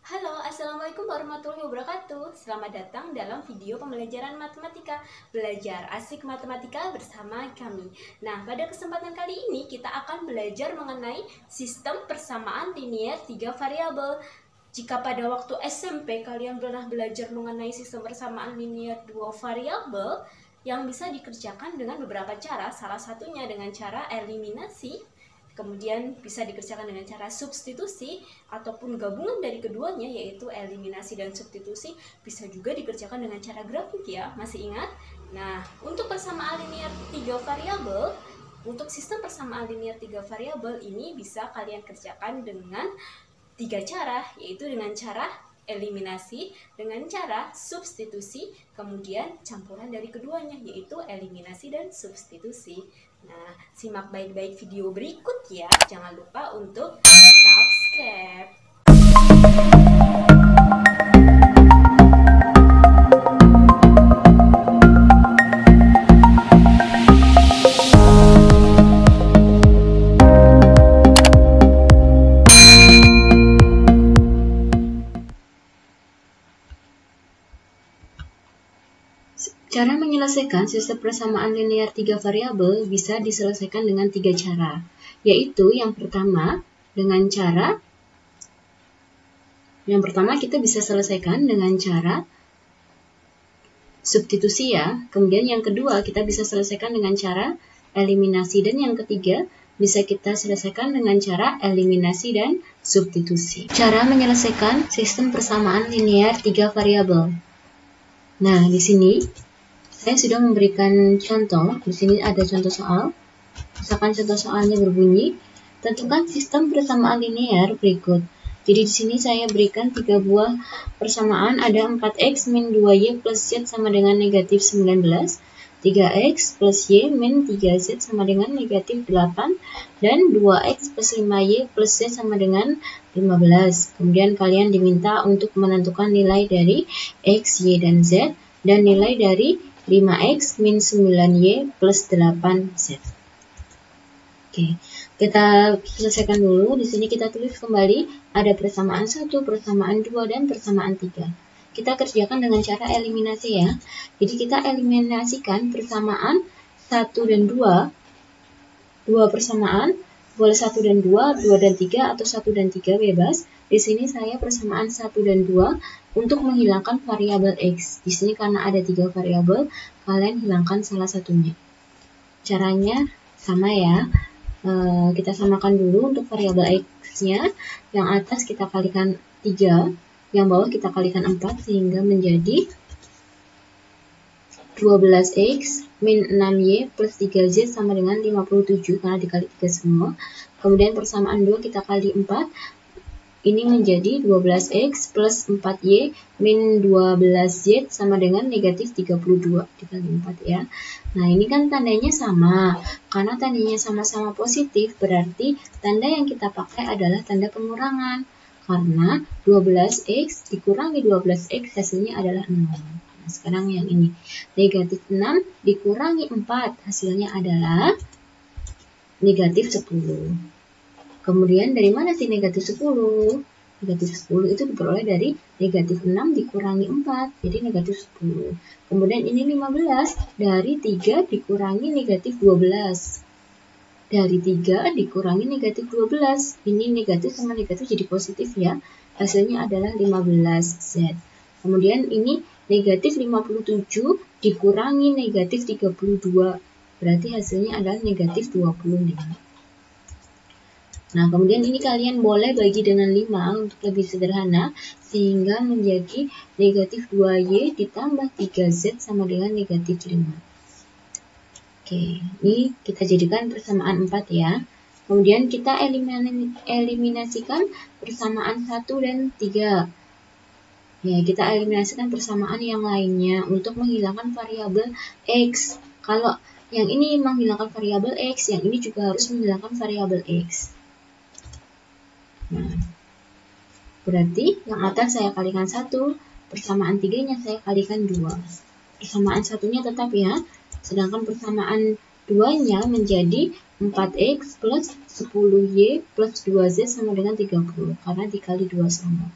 Halo, Assalamualaikum warahmatullahi wabarakatuh. Selamat datang dalam video pembelajaran matematika. Belajar asik matematika bersama kami. Nah, pada kesempatan kali ini kita akan belajar mengenai sistem persamaan linear 3 variabel. Jika pada waktu SMP kalian pernah belajar mengenai sistem persamaan linear 2 variabel yang bisa dikerjakan dengan beberapa cara, salah satunya dengan cara eliminasi, kemudian bisa dikerjakan dengan cara substitusi ataupun gabungan dari keduanya yaitu eliminasi dan substitusi, bisa juga dikerjakan dengan cara grafik ya, masih ingat? Nah, untuk persamaan linear 3 variabel, untuk sistem persamaan linear 3 variabel ini bisa kalian kerjakan dengan 3 cara, yaitu dengan cara eliminasi, dengan cara substitusi, kemudian campuran dari keduanya yaitu eliminasi dan substitusi. Nah, simak baik-baik video berikut ya. Jangan lupa untuk subscribe. Cara menyelesaikan sistem persamaan linear 3 variabel bisa diselesaikan dengan 3 cara, yaitu yang pertama kita bisa selesaikan dengan cara substitusi ya, kemudian yang kedua kita bisa selesaikan dengan cara eliminasi, dan yang ketiga bisa kita selesaikan dengan cara eliminasi dan substitusi. Cara menyelesaikan sistem persamaan linear 3 variabel. Nah, di sini saya sudah memberikan contoh. Di sini ada contoh soal. Misalkan contoh soalnya berbunyi, tentukan sistem persamaan linear berikut. Jadi di sini saya berikan 3 buah persamaan, ada 4x min 2y plus z sama dengan negatif 19, 3x plus y min 3z sama dengan negatif 8, dan 2x plus 5y plus z sama dengan 15. Kemudian kalian diminta untuk menentukan nilai dari x, y, dan z, dan nilai dari 5x min 9y plus 8z. Oke, kita selesaikan dulu. Di sini kita tulis kembali ada persamaan 1, persamaan 2, dan persamaan 3. Kita kerjakan dengan cara eliminasi ya. Jadi kita eliminasikan persamaan 1 dan 2. Dua persamaan, boleh 1 dan 2, 2 dan 3, atau 1 dan 3 bebas. Di sini saya persamaan 1 dan 2 untuk menghilangkan variabel x. Di sini karena ada 3 variabel, kalian hilangkan salah satunya. Caranya sama ya. Kita samakan dulu untuk variabel x-nya. Yang atas kita kalikan 3, yang bawah kita kalikan 4, sehingga menjadi 12x min 6y plus 3z sama dengan 57, karena dikali 3 semua. Kemudian persamaan 2 kita kali 4, ini menjadi 12x plus 4y min 12z sama dengan negatif 32 dikali 4 ya. Nah, ini kan tandanya sama. Karena tandanya sama-sama positif, berarti tanda yang kita pakai adalah tanda pengurangan. Karena 12x dikurangi 12x hasilnya adalah 0. Nah, sekarang yang ini. Negatif 6 dikurangi 4 hasilnya adalah negatif 10. Kemudian dari mana sih negatif 10? Negatif 10 itu diperoleh dari negatif 6 dikurangi 4, jadi negatif 10. Kemudian ini 15, dari 3 dikurangi negatif 12. Dari 3 dikurangi negatif 12. Ini negatif sama negatif jadi positif ya. Hasilnya adalah 15Z. Kemudian ini negatif 57 dikurangi negatif 32. Berarti hasilnya adalah negatif 25. Nah, kemudian ini kalian boleh bagi dengan 5 untuk lebih sederhana, sehingga menjadi negatif 2y ditambah 3z sama dengan negatif 5. Oke, ini kita jadikan persamaan 4 ya. Kemudian kita eliminasikan persamaan 1 dan 3. Ya, kita eliminasikan persamaan yang lainnya untuk menghilangkan variabel x. Kalau yang ini menghilangkan variabel x, yang ini juga harus menghilangkan variabel x. Nah, berarti yang atas saya kalikan 1, persamaan 3-nya saya kalikan 2. Persamaan 1-nya tetap ya, sedangkan persamaan 2-nya menjadi 4x plus 10y plus 2z sama dengan 30, karena dikali 2 sama.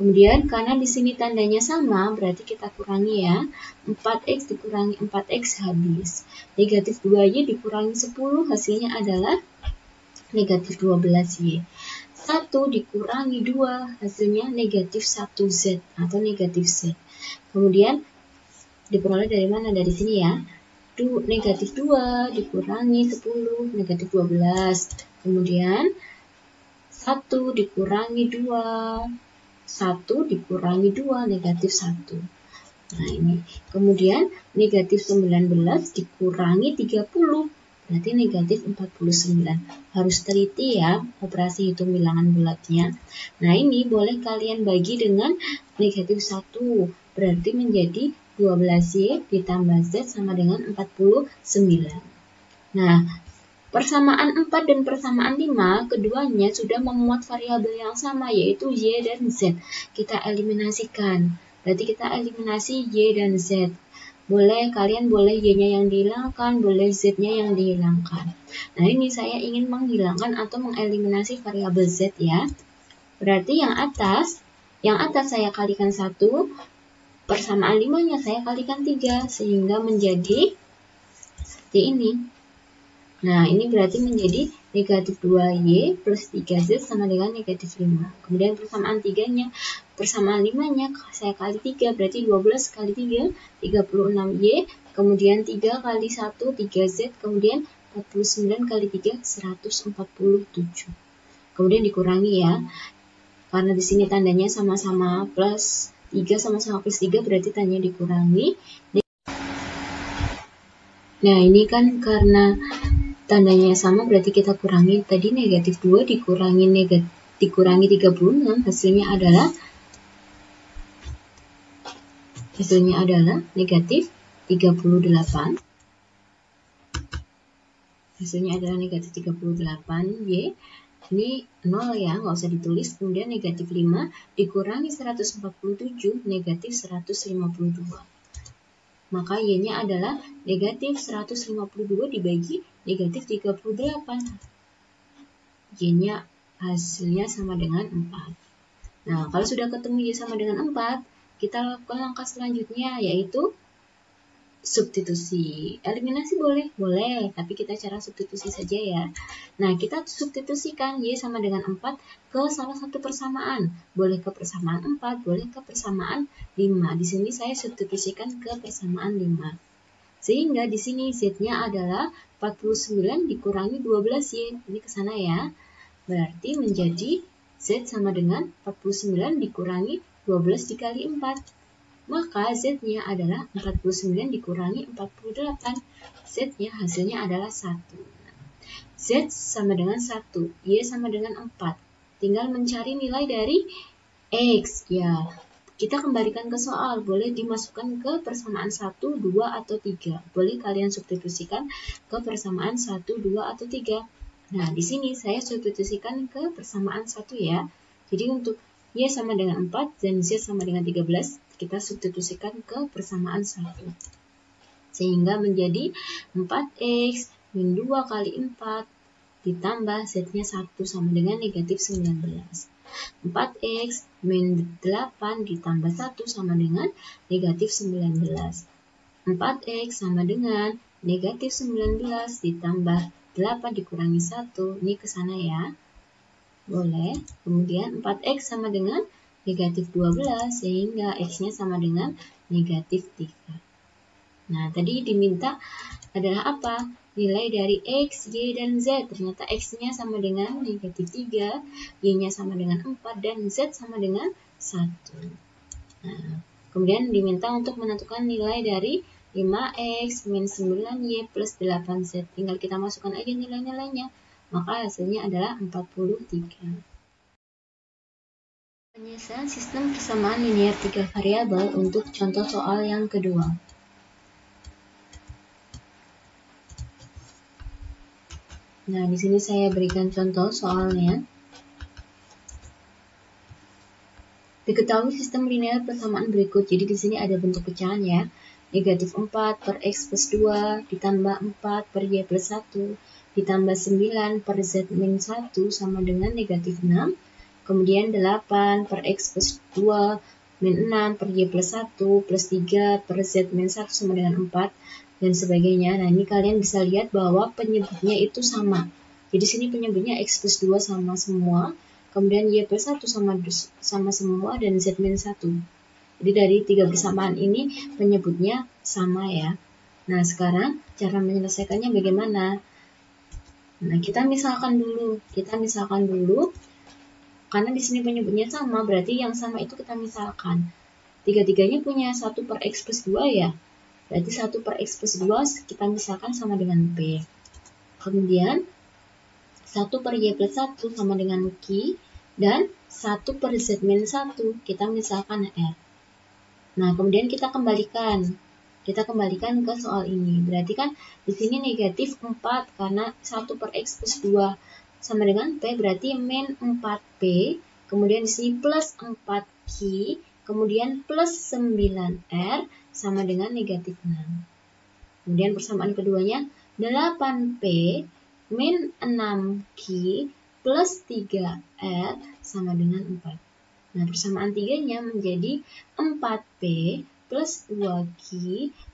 Kemudian karena di sini tandanya sama, berarti kita kurangi ya. 4x dikurangi 4x habis. Negatif 2y dikurangi 10, hasilnya adalah negatif 12y. 1 dikurangi 2, hasilnya negatif 1z atau negatif z. Kemudian diperoleh dari mana? Dari sini ya. Negatif 2 dikurangi 10, negatif 12. Kemudian 1 dikurangi 2. 1 dikurangi 2, negatif 1. Nah ini. Kemudian negatif 19 dikurangi 30, berarti negatif 49. Harus teliti ya operasi hitung bilangan bulatnya. Nah ini boleh kalian bagi dengan negatif 1, berarti menjadi 12y ditambah z sama dengan 49. Nah, persamaan 4 dan persamaan 5, keduanya sudah memuat variabel yang sama, yaitu y dan z. Kita eliminasikan. Berarti kita eliminasi y dan z. Kalian boleh y-nya yang dihilangkan, boleh z-nya yang dihilangkan. Nah, ini saya ingin menghilangkan atau mengeliminasi variabel z ya. Berarti yang atas saya kalikan 1, persamaan 5-nya saya kalikan 3, sehingga menjadi seperti ini. Nah, ini berarti menjadi negatif 2y plus 3z sama dengan negatif 5. Kemudian persamaan 3-nya, persamaan 5-nya saya kali 3, berarti 12 kali 3, 36y. Kemudian 3 kali 1, 3z. Kemudian 49 kali 3, 147. Kemudian dikurangi ya. Karena di sini tandanya sama-sama plus 3, sama-sama plus 3, berarti tandanya dikurangi. Nah, ini kan karena tandanya sama, berarti kita kurangi. Tadi negatif 2 dikurangi 36, hasilnya adalah negatif 38. Hasilnya adalah negatif 38y. Ini 0 ya, nggak usah ditulis. Kemudian negatif 5 dikurangi 147, negatif 152. Maka y-nya adalah negatif 152 dibagi negatif 38. Y-nya hasilnya sama dengan 4. Nah, kalau sudah ketemu y sama dengan 4, kita lakukan langkah selanjutnya, yaitu substitusi. Eliminasi boleh, tapi kita cara substitusi saja ya. Nah, kita substitusikan y sama dengan 4 ke salah satu persamaan. Boleh ke persamaan 4, boleh ke persamaan 5. Di sini saya substitusikan ke persamaan 5. Sehingga di sini z-nya adalah 49 dikurangi 12y. Ini ke sana ya. Berarti menjadi z sama dengan 49 dikurangi 12 dikali 4. Maka z-nya adalah 49 dikurangi 48. Z-nya hasilnya adalah 1. Z sama dengan 1, Y sama dengan 4. Tinggal mencari nilai dari X. Ya, kita kembalikan ke soal. Boleh dimasukkan ke persamaan 1, 2, atau 3. Boleh kalian substitusikan ke persamaan 1, 2, atau 3. Nah, di sini saya substitusikan ke persamaan 1 ya. Jadi untuk Y sama dengan 4 dan Z sama dengan 13, kita substitusikan ke persamaan 1. Sehingga menjadi 4x min 2 kali 4 ditambah Z-nya 1 sama dengan negatif 19. 4x min 8 ditambah 1 sama dengan negatif 19. 4x sama dengan negatif 19 ditambah 8 dikurangi 1. Ini ke sana ya. Boleh. Kemudian 4x sama dengan negatif 12, sehingga x-nya sama dengan negatif 3. Nah, tadi diminta adalah apa? Nilai dari x, y, dan z. Ternyata x-nya sama dengan negatif 3, y-nya sama dengan 4, dan z sama dengan 1. Nah, kemudian diminta untuk menentukan nilai dari 5x min 9y plus 8z. Tinggal kita masukkan aja nilai-nilainya. Maka hasilnya adalah 43. Penyelesaian sistem persamaan linear 3 variabel untuk contoh soal yang kedua. Nah, di sini saya berikan contoh soalnya. Diketahui sistem linear persamaan berikut. Jadi di sini ada bentuk pecahan ya. Negatif 4 per x plus 2 ditambah 4 per y plus 1 ditambah 9 per z min 1 sama dengan negatif 6. kemudian 8 per X plus 2 min 6 per Y plus 1 plus 3 per Z min 1 sama dengan 4 dan sebagainya. Nah, ini kalian bisa lihat bahwa penyebutnya itu sama. Jadi sini penyebutnya X plus 2 sama semua, kemudian Y plus 1 sama semua, dan Z min 1. Jadi dari 3 persamaan ini penyebutnya sama ya. Nah, sekarang cara menyelesaikannya bagaimana? Nah, kita misalkan dulu. Karena di sini penyebutnya sama, berarti yang sama itu kita misalkan. Tiga-tiganya punya 1 per X plus 2 ya. Berarti 1 per X plus 2 kita misalkan sama dengan P. Kemudian 1 per Y plus 1 sama dengan Q. Dan 1 per Z min 1 kita misalkan R. Nah, kemudian kita kembalikan ke soal ini. Berarti kan di sini negatif 4 karena 1 per X plus 2 sama dengan P, berarti min 4P, kemudian di sini plus 4Q, kemudian plus 9R sama dengan negatif 6. Kemudian persamaan keduanya 8P min 6Q plus 3R sama dengan 4. Nah, persamaan tiganya menjadi 4P plus 2Q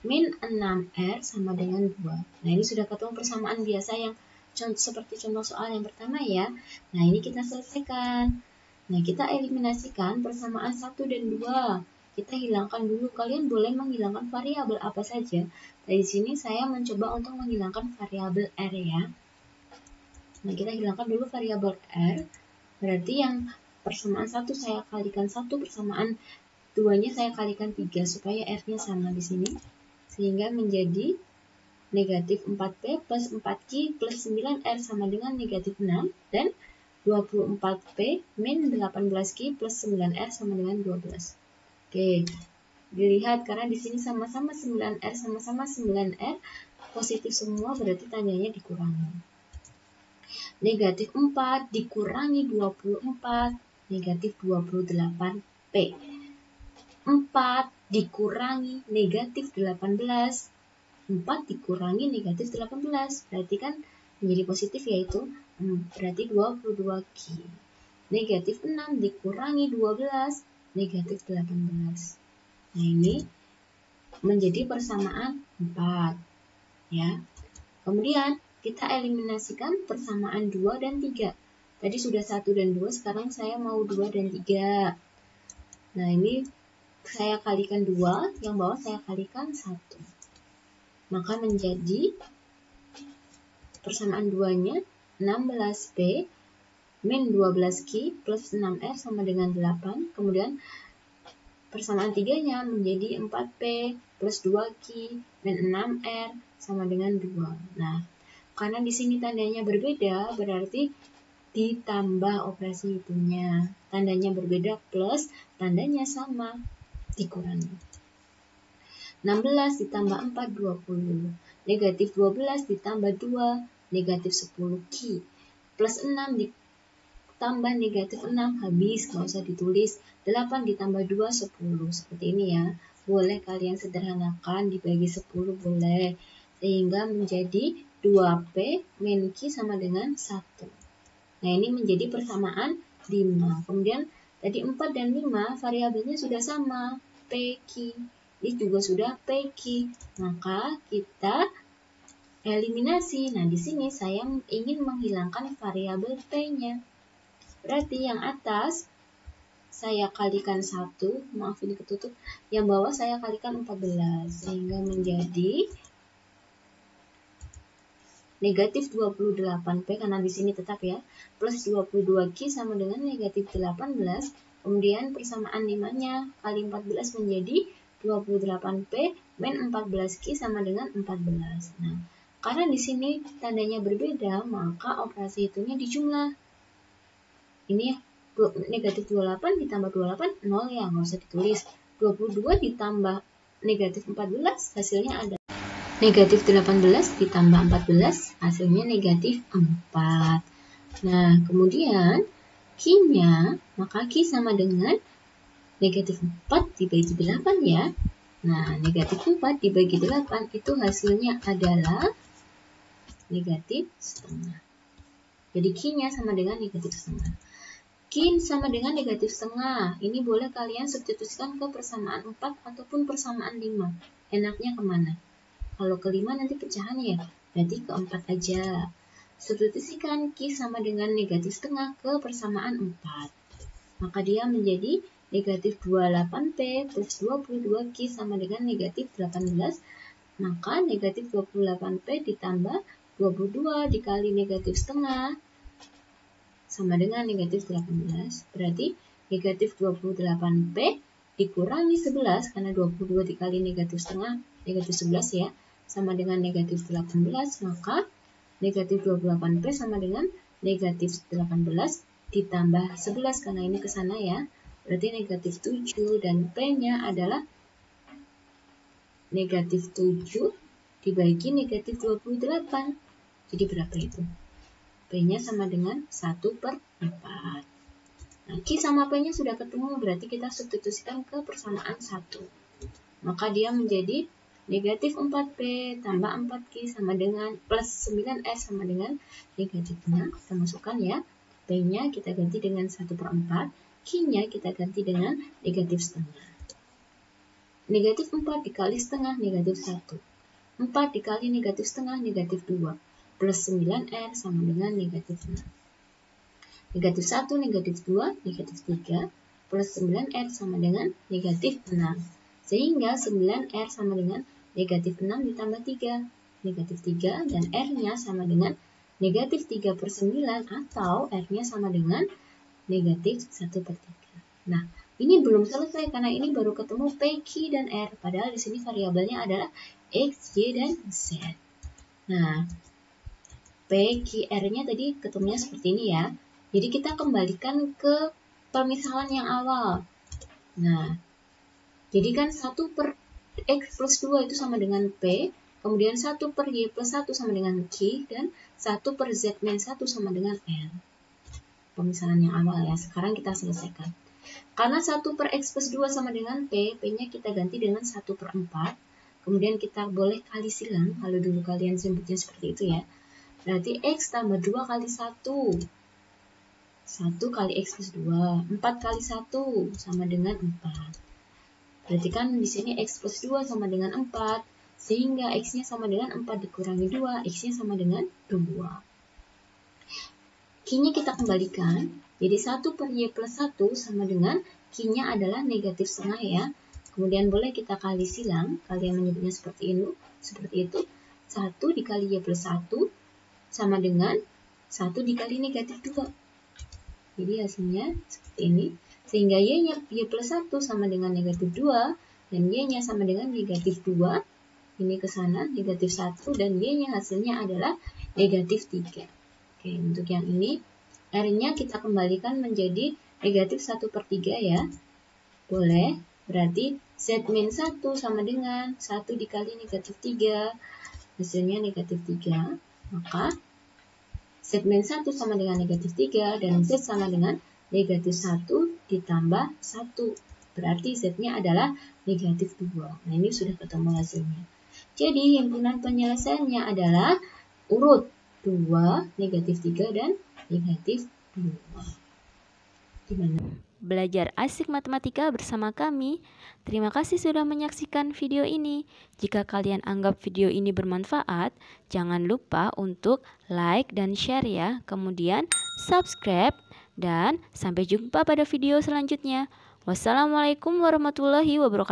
min 6R sama dengan 2. Nah, ini sudah ketemu persamaan biasa yang seperti contoh soal yang pertama ya. Nah, ini kita selesaikan. Nah, kita eliminasikan persamaan 1 dan 2. Kita hilangkan dulu. Kalian boleh menghilangkan variabel apa saja. Dari sini saya mencoba untuk menghilangkan variabel R ya. Nah, kita hilangkan dulu variabel R. Berarti yang persamaan 1 saya kalikan 1, persamaan 2-nya saya kalikan 3 supaya R-nya sama di sini. Sehingga menjadi negatif 4P plus 4Q plus 9R sama dengan negatif 6 dan 24P min 18Q plus 9R sama dengan 12. Oke, dilihat karena di sini sama-sama 9R sama-sama 9R positif semua, berarti tandanya dikurangi. Negatif 4 dikurangi 24, negatif 28P. 4 dikurangi negatif 18. 4 dikurangi negatif 18. Berarti kan menjadi positif, yaitu berarti 22Q. Negatif 6 dikurangi 12, negatif 18. Nah, ini menjadi persamaan 4. Ya. Kemudian kita eliminasikan persamaan 2 dan 3. Tadi sudah 1 dan 2, sekarang saya mau 2 dan 3. Nah, ini saya kalikan 2, yang bawah saya kalikan 1. Maka menjadi persamaan 2-nya 16P min 12Q plus 6R sama dengan 8. Kemudian persamaan 3-nya menjadi 4P plus 2Q min 6R sama dengan 2. Nah, karena di sini tandanya berbeda, berarti ditambah operasi hitungnya. Tandanya berbeda plus, tandanya sama, dikurangi. 16 ditambah 4, 20. Negatif 12 ditambah 2, negatif 10Q. Plus 6 ditambah negatif 6, habis, nggak usah ditulis. 8 ditambah 2, 10. Seperti ini ya. Boleh kalian sederhanakan, dibagi 10 boleh. Sehingga menjadi 2P min Q sama dengan 1. Nah, ini menjadi persamaan 5. Kemudian tadi 4 dan 5 variabelnya sudah sama, PQ. Ini juga sudah PQ. Maka kita eliminasi. Nah, di sini saya ingin menghilangkan variabel P-nya. Berarti yang atas saya kalikan 1, maaf ini ketutup. Yang bawah saya kalikan 14, sehingga menjadi negatif 28P, karena di sini tetap ya, plus 22Q sama dengan negatif 18. Kemudian persamaan 5-nya kali 14 menjadi 28P min 14Q sama dengan 14. Nah, karena di sini tandanya berbeda, maka operasi hitungnya dijumlah. Ini negatif 28 ditambah 28, 0 ya, nggak usah ditulis. 22 ditambah negatif 14, hasilnya ada negatif 18 ditambah 14, hasilnya negatif 4. Nah, kemudian Q-nya, maka Q sama dengan negatif 4 dibagi 8 ya. Nah, negatif 4 dibagi 8 itu hasilnya adalah negatif setengah. Jadi Q-nya sama dengan negatif setengah. Q sama dengan negatif setengah. Ini boleh kalian substitusikan ke persamaan 4 ataupun persamaan 5. Enaknya kemana? Kalau ke 5 nanti pecahan ya, berarti ke 4 aja. Substitusikan Q sama dengan negatif setengah ke persamaan 4. Maka dia menjadi negatif 28P plus 22 Q sama dengan negatif 18. Maka negatif 28P ditambah 22 dikali negatif setengah sama dengan negatif 18. Berarti negatif 28P dikurangi 11, karena 22 dikali negatif setengah, negatif 11 ya, sama dengan negatif 18. Maka negatif 28P sama dengan negatif 18 ditambah 11, karena ini ke sana ya. Berarti negatif 7 dan P-nya adalah negatif 7 dibagi negatif 28. Jadi berapa itu? P-nya sama dengan 1/4. Nah, Q sama P-nya sudah ketemu, berarti kita substitusikan ke persamaan 1. Maka dia menjadi negatif 4P tambah 4Q sama dengan plus 9R sama dengan negatif 6. Kita masukkan ya. P-nya kita ganti dengan 1/4. Q-nya kita ganti dengan negatif setengah. Negatif 4 dikali setengah negatif 1. 4 dikali negatif setengah negatif 2. Plus 9R sama dengan negatif 6. Negatif 1, negatif 2, negatif 3. Plus 9R sama dengan negatif 6. Sehingga 9R sama dengan negatif 6 ditambah 3. Negatif 3 dan R-nya sama dengan negatif 3/9 atau R-nya sama dengan negatif 1/3. Nah, ini belum selesai karena ini baru ketemu P, Q, dan R. Padahal di sini variabelnya adalah X, Y, dan Z. Nah, P, Q, R-nya tadi ketemunya seperti ini ya. Jadi kita kembalikan ke permisalan yang awal. Nah, jadi kan 1/X plus 2 itu sama dengan P, kemudian 1/Y plus 1 sama dengan Q, dan 1/Z minus 1 sama dengan R. Pemisahan yang awal ya, sekarang kita selesaikan. Karena 1/X plus 2 sama dengan P, P-nya kita ganti dengan 1/4. Kemudian kita boleh kali silang, kalau dulu kalian sebutnya seperti itu ya. Berarti X tambah 2 kali 1. 1 kali X plus 2. 4 kali 1 sama dengan 4. Berarti kan di sini X plus 2 sama dengan 4. Sehingga X-nya sama dengan 4 dikurangi 2. X-nya sama dengan 2. Q-nya kita kembalikan. Jadi 1/Y plus 1 sama dengan Q-nya adalah negatif setengah ya. Kemudian boleh kita kali silang. Kalian menyebutnya seperti itu. 1 dikali Y plus 1 sama dengan 1 dikali negatif 2. Jadi hasilnya seperti ini. Sehingga Y-nya Y plus 1 sama dengan negatif 2. Dan Y-nya sama dengan negatif 2. Ini ke sana, negatif 1. Dan Y-nya hasilnya adalah negatif 3. Oke, untuk yang ini, R-nya kita kembalikan menjadi negatif 1/3 ya. Boleh, berarti Z min 1 sama dengan 1 dikali negatif 3. Hasilnya negatif 3. Maka Z min 1 sama dengan negatif 3 dan Z sama dengan negatif 1 ditambah 1. Berarti Z-nya adalah negatif 2. Nah, ini sudah ketemu hasilnya. Jadi, himpunan penyelesaiannya adalah urut 2, negatif 3, dan negatif 2. Gimana? Belajar asik matematika bersama kami. Terima kasih sudah menyaksikan video ini. Jika kalian anggap video ini bermanfaat, jangan lupa untuk like dan share ya. Kemudian subscribe dan sampai jumpa pada video selanjutnya. Wassalamualaikum warahmatullahi wabarakatuh.